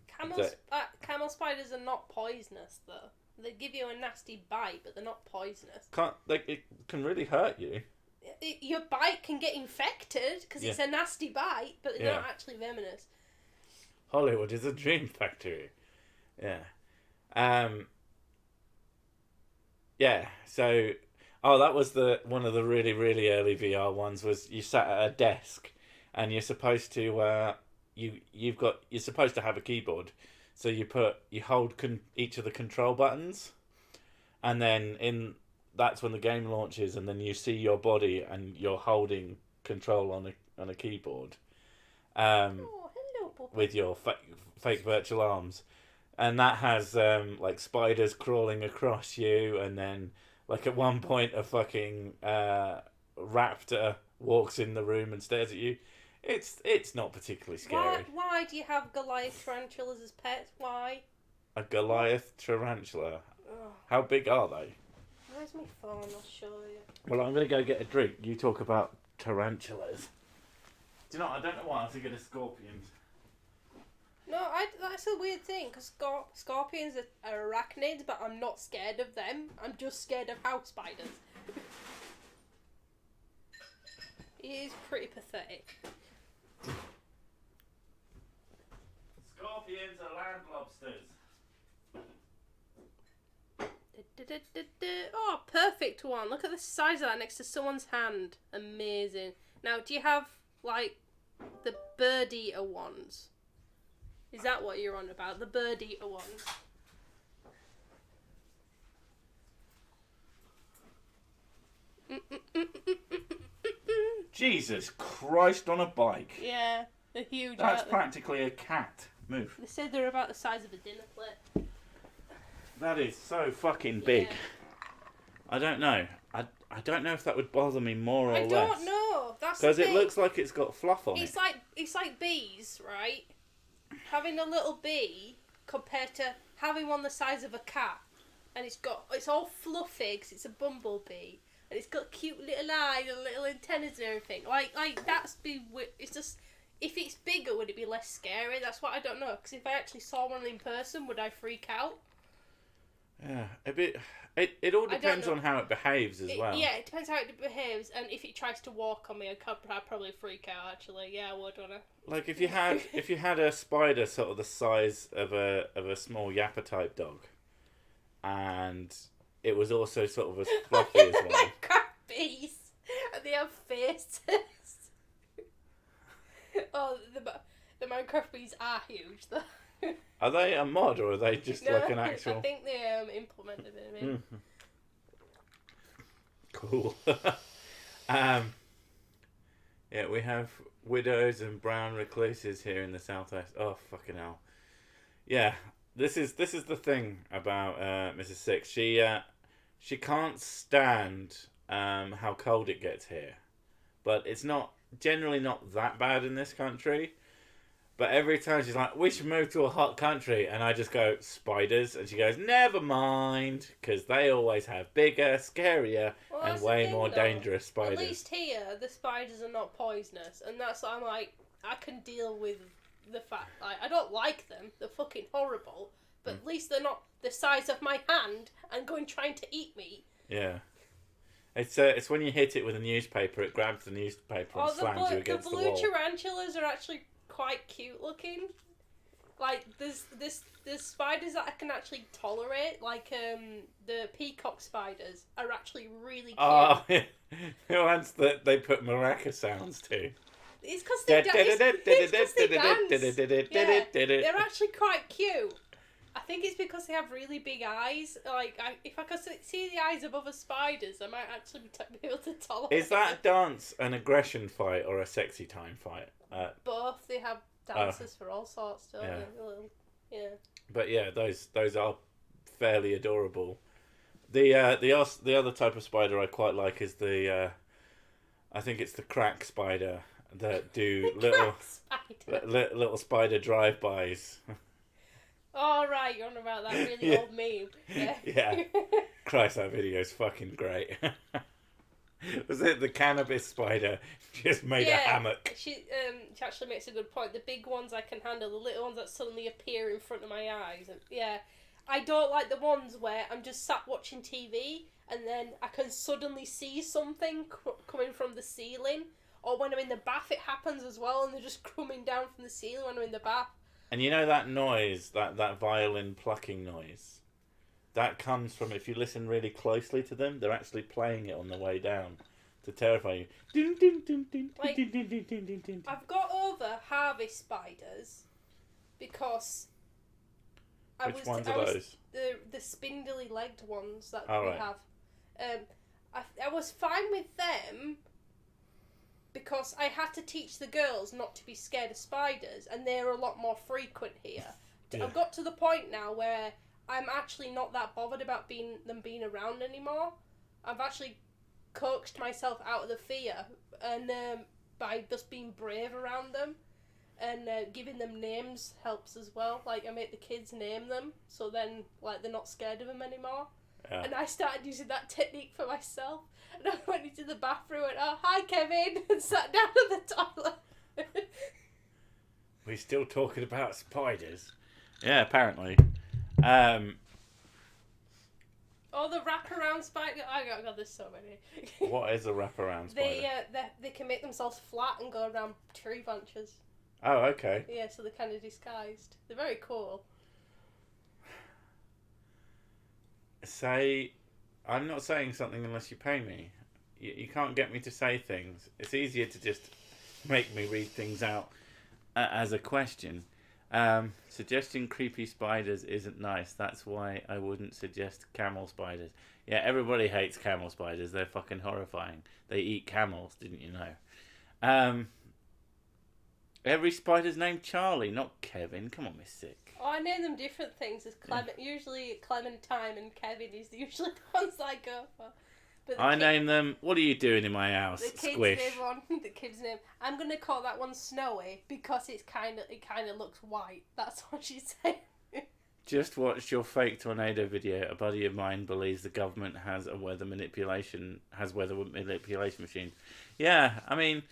Camel spiders are not poisonous though. They give you a nasty bite, but they're not poisonous. It can really hurt you. Your bite can get infected because it's a nasty bite, but they're not actually venomous. Hollywood is a dream factory. Yeah. Yeah. So, that was one of the really really early VR ones. Was you sat at a desk, and you're supposed to you're supposed to have a keyboard. So you hold each of the control buttons, and then that's when the game launches, and then you see your body and you're holding control on a keyboard, with your fake virtual arms, and that has like spiders crawling across you, and then like at one point a fucking raptor walks in the room and stares at you. It's not particularly scary. Why do you have Goliath tarantulas as pets? Why? A Goliath tarantula. Ugh. How big are they? Where's my phone? I'll show you. Well, I'm going to go get a drink. You talk about tarantulas. Do you know, I don't know why I think of the scorpions. No, that's a weird thing, because scorpions are arachnids, but I'm not scared of them. I'm just scared of house spiders. It is pretty pathetic. Scorpions are land lobsters. Oh, perfect one. Look at the size of that next to someone's hand. Amazing. Now, do you have, like, the bird eater ones? Is that what you're on about? The bird eater ones? Jesus Christ on a bike. Yeah, they're huge. That's practically a cat. Move. They said they're about the size of a dinner plate. That is so fucking big. Yeah. I don't know. I don't know if that would bother me more or less. I don't know. That's because the it thing. looks like it's got fluff on It's it. like bees, right? Having a little bee compared to having one the size of a cat, and it's all fluffy 'cause it's a bumblebee, and it's got cute little eyes and little antennas and everything. Like it's just, if it's bigger, would it be less scary? That's what I don't know. Because if I actually saw one in person, would I freak out? Yeah, a bit. It all depends on how it behaves as well. Yeah, it depends how it behaves, and if it tries to walk on me, I'd probably freak out. Actually, yeah, I would, wouldn't I? Like if you had a spider sort of the size of a small yapper type dog, and it was also sort of as fluffy as one. Minecraft and they have faces. Oh, the Minecraft bees are huge, though. Are they a mod or are they just like an actual? I think they implemented it. I mean. Cool. Yeah, we have widows and brown recluses here in the southwest. Oh fucking hell! Yeah, this is the thing about Mrs. Six. She can't stand how cold it gets here, but it's generally not that bad in this country. But every time she's like, we should move to a hot country. And I just go, spiders. And she goes, never mind. Because they always have bigger, scarier, and way more dangerous spiders. At least here, the spiders are not poisonous. And that's, I'm like, I can deal with the fact, like, I don't like them. They're fucking horrible. But at least they're not the size of my hand and trying to eat me. Yeah. It's when you hit it with a newspaper, it grabs the newspaper and slams you against the wall. The blue tarantulas are actually quite cute looking. Like there's spiders that I can actually tolerate. Like the peacock spiders are actually really cute. Oh, the ones that they put maraca sounds to. It's because they dance. Yeah, they're actually quite cute. I think it's because they have really big eyes. Like, if I could see the eyes of other spiders, I might actually be able to tolerate. Is that dance an aggression fight or a sexy time fight? Both. They have dances for all sorts, don't they? Yeah. But yeah, those are fairly adorable. The other type of spider I quite like is the I think it's the crack spider that do little spider drive-bys. Oh, right, you're on about that really old meme. Yeah. Yeah. Christ, that video is fucking great. Was it the cannabis spider just made a hammock? She actually makes a good point. The big ones I can handle, the little ones that suddenly appear in front of my eyes. And yeah, I don't like the ones where I'm just sat watching TV and then I can suddenly see something coming from the ceiling. Or when I'm in the bath, it happens as well, and they're just coming down from the ceiling when I'm in the bath. And you know that noise, that violin plucking noise? That comes from, if you listen really closely to them, they're actually playing it on the way down to terrify you. Like, I've got over harvest spiders because Which ones are those? The spindly legged ones that we right. have. I was fine with them because I had to teach the girls not to be scared of spiders, and they're a lot more frequent here. Yeah. I've got to the point now where I'm actually not that bothered about them being around anymore. I've actually coaxed myself out of the fear, and by just being brave around them, and giving them names helps as well. Like, I make the kids name them, so then like they're not scared of them anymore. Yeah. And I started using that technique for myself. And I went into the bathroom and oh, hi Kevin, and sat down on the toilet. We're still talking about spiders. Yeah, apparently. Oh, the wraparound spider. Oh god, there's so many. What is a wraparound spider? They can make themselves flat and go around tree branches. Oh, okay. Yeah, so they're kind of disguised. They're very cool. I'm not saying something unless you pay me. You can't get me to say things. It's easier to just make me read things out as a question. Suggesting creepy spiders isn't nice. That's why I wouldn't suggest camel spiders. Yeah, everybody hates camel spiders. They're fucking horrifying. They eat camels, didn't you know? Every spider's named Charlie, not Kevin. Come on, Miss Sick. Oh, I name them different things. It's usually Clementine and Kevin is usually the ones I go for. But I name them, what are you doing in my house? The kids Squish. The kid's name. I'm gonna call that one Snowy because it kind of looks white. That's what she said. Just watched your fake tornado video. A buddy of mine believes the government has weather manipulation machine. Yeah, I mean,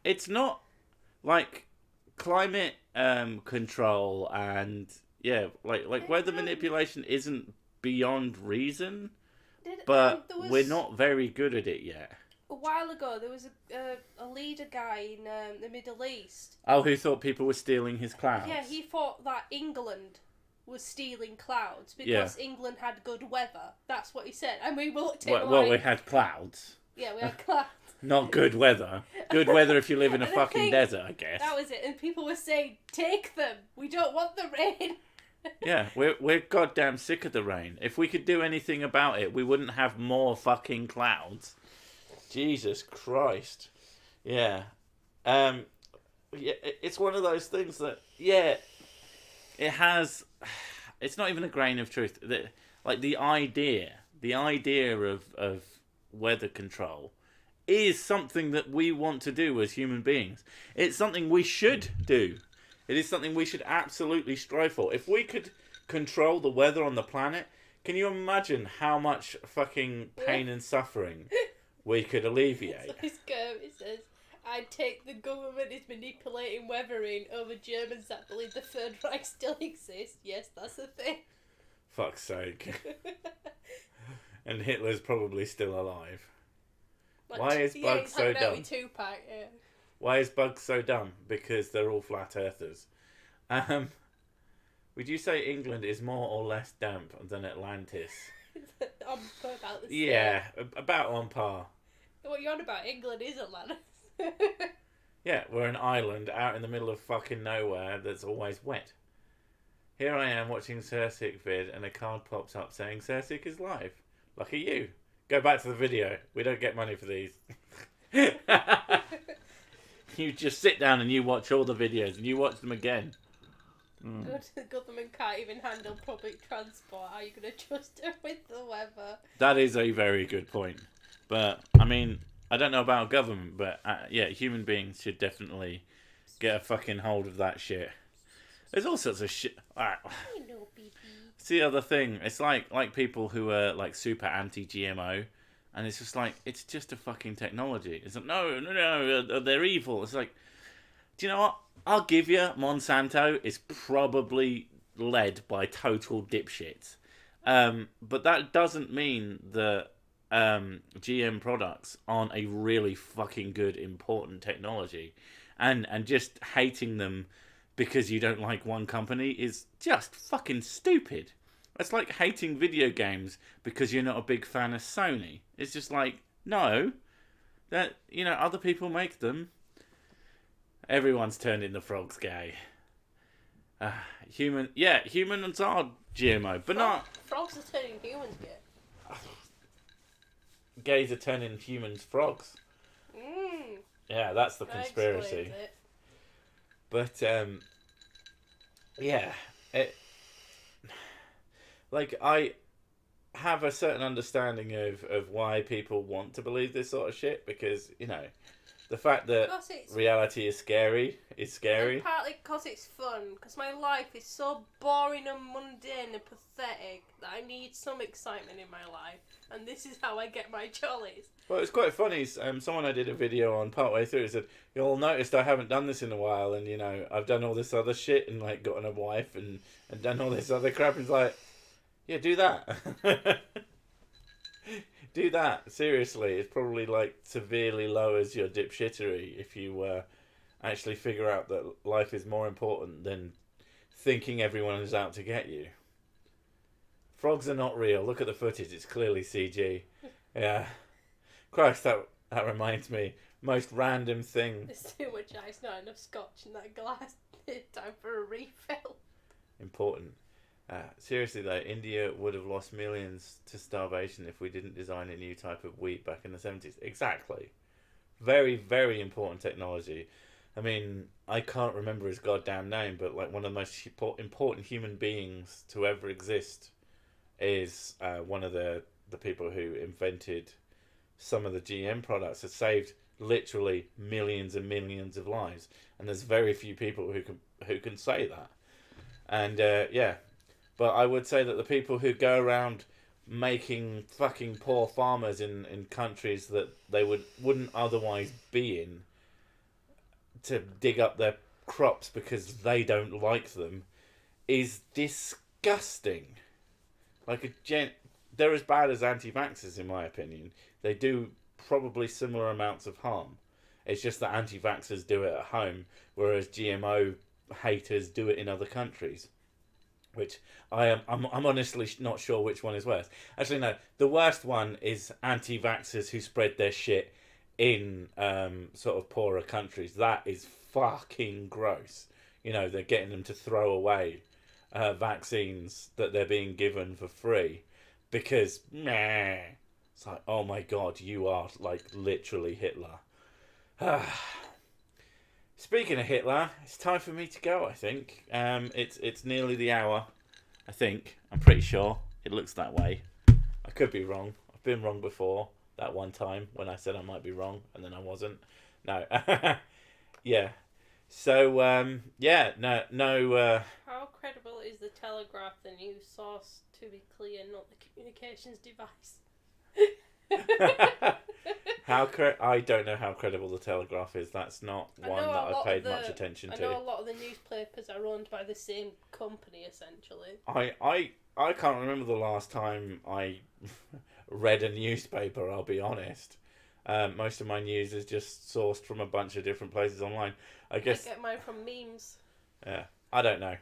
it's not like climate control and like weather manipulation isn't beyond reason, but we're not very good at it yet. A while ago, there was a leader guy in the Middle East. Oh, who thought people were stealing his clouds? Yeah, he thought that England was stealing clouds because England had good weather. That's what he said. And we looked at him well, we had clouds. Yeah, we had clouds. Not good weather. Good weather if you live in a fucking desert, I guess. That was it. And people were saying, take them. We don't want the rain. Yeah, we're goddamn sick of the rain. If we could do anything about it, we wouldn't have more fucking clouds. Jesus Christ. Yeah. Yeah, it's one of those things that, it has... It's not even a grain of truth. Like, the idea of weather control is something that we want to do as human beings. It's something we should do. It is something we should absolutely strive for. If we could control the weather on the planet, can you imagine how much fucking pain and suffering we could alleviate? So it says, I'd take the government is manipulating weathering over Germans that believe the Third Reich still exists. Yes, that's the thing. Fuck's sake. And Hitler's probably still alive. Like, Why is Bugs so dumb? With Tupac, yeah. Why is Bugs so dumb? Because they're all flat earthers. Would you say England is more or less damp than Atlantis? On about the same. Yeah, about on par. What you're on about? England is Atlantis. Yeah, we're an island out in the middle of fucking nowhere that's always wet. Here I am watching Sursic vid and a card pops up saying Sursic is live. Lucky you. Go back to the video. We don't get money for these. You just sit down and you watch all the videos and you watch them again. Good, the government can't even handle public transport. How are you going to trust her with the weather? That is a very good point. But, I mean, I don't know about government, but yeah, human beings should definitely get a fucking hold of that shit. There's all sorts of shit. It's the other thing. It's like people who are like super anti-GMO, and it's just like, it's just a fucking technology. It's like, no, they're evil. It's like, do you know what? I'll give you, Monsanto is probably led by total dipshits. But that doesn't mean that GM products aren't a really fucking good, important technology. And just hating them because you don't like one company is just fucking stupid. It's like hating video games because you're not a big fan of Sony. It's just like, no, that, you know, other people make them. Everyone's turned into frogs gay. Humans are GMO, but not... Frogs are turning humans gay. Gays are turning humans frogs. Yeah, that's the conspiracy. But, yeah, like, I have a certain understanding of why people want to believe this sort of shit, because, you know, the fact that reality is scary is scary. And partly because it's fun, because my life is so boring and mundane and pathetic that I need some excitement in my life, and this is how I get my jollies. Well, it's quite funny. Someone I did a video on partway through said, "You'll noticed I haven't done this in a while, and you know I've done all this other shit and like gotten a wife and done all this other crap." And it's like, yeah, do that. Do that. Seriously, it probably like severely lowers your dipshittery if you actually figure out that life is more important than thinking everyone is out to get you. Frogs are not real. Look at the footage. It's clearly CG. Yeah. Christ, that reminds me. Most random thing. There's too much ice, not enough scotch in that glass. Time for a refill. Important. Seriously though, India would have lost millions to starvation if we didn't design a new type of wheat back in the 70s. Exactly. Very, very important technology. I mean, I can't remember his goddamn name, but like one of the most important human beings to ever exist is one of the people who invented some of the GM products that saved literally millions and millions of lives. And there's very few people who can say that. And yeah, But I would say that the people who go around making fucking poor farmers in countries that they wouldn't otherwise be in to dig up their crops because they don't like them is disgusting. Like they're as bad as anti-vaxxers in my opinion. They do probably similar amounts of harm. It's just that anti-vaxxers do it at home, whereas GMO haters do it in other countries. Which I'm honestly not sure which one is worse. Actually, no. The worst one is anti-vaxxers who spread their shit in sort of poorer countries. That is fucking gross. You know, they're getting them to throw away vaccines that they're being given for free because, meh. It's like, oh my god, you are like literally Hitler. Speaking of Hitler, it's time for me to go, I think. It's nearly the hour, I think. I'm pretty sure. It looks that way. I could be wrong. I've been wrong before. That one time when I said I might be wrong and then I wasn't. No. Yeah. So, yeah, no. How credible is the Telegraph, the news source, to be clear, not the communications device? I don't know how credible the Telegraph is. That's not one that I've paid much attention to. I know a lot of the newspapers are owned by the same company, essentially. I can't remember the last time I read a newspaper, I'll be honest. Most of my news is just sourced from a bunch of different places online. I guess I get mine from memes. Yeah, I don't know.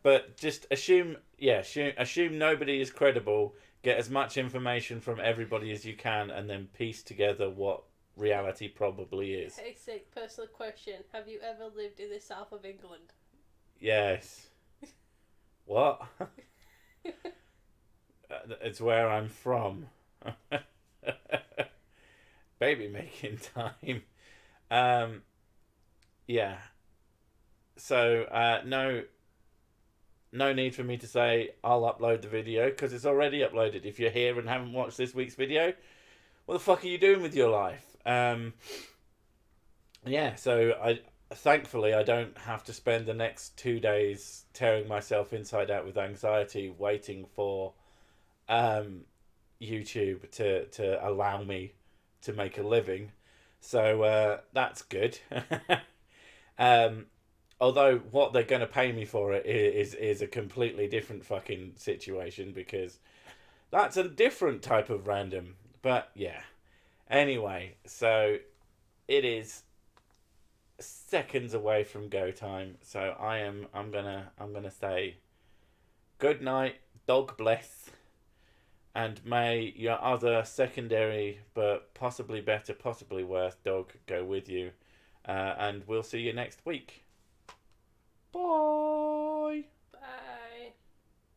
But just assume nobody is credible. Get as much information from everybody as you can, and then piece together what reality probably is. Hey, sick personal question: have you ever lived in the south of England? Yes. What? It's where I'm from. Baby making time. Yeah. So, no need for me to say I'll upload the video because it's already uploaded. If you're here and haven't watched this week's video, what the fuck are you doing with your life? Yeah, so thankfully I don't have to spend the next 2 days tearing myself inside out with anxiety waiting for YouTube to allow me to make a living. So that's good. Although what they're going to pay me for it is a completely different fucking situation because that's a different type of random. But yeah. Anyway, so it is seconds away from go time. So I'm gonna say good night, dog bless, and may your other secondary but possibly better, possibly worse dog go with you. And we'll see you next week.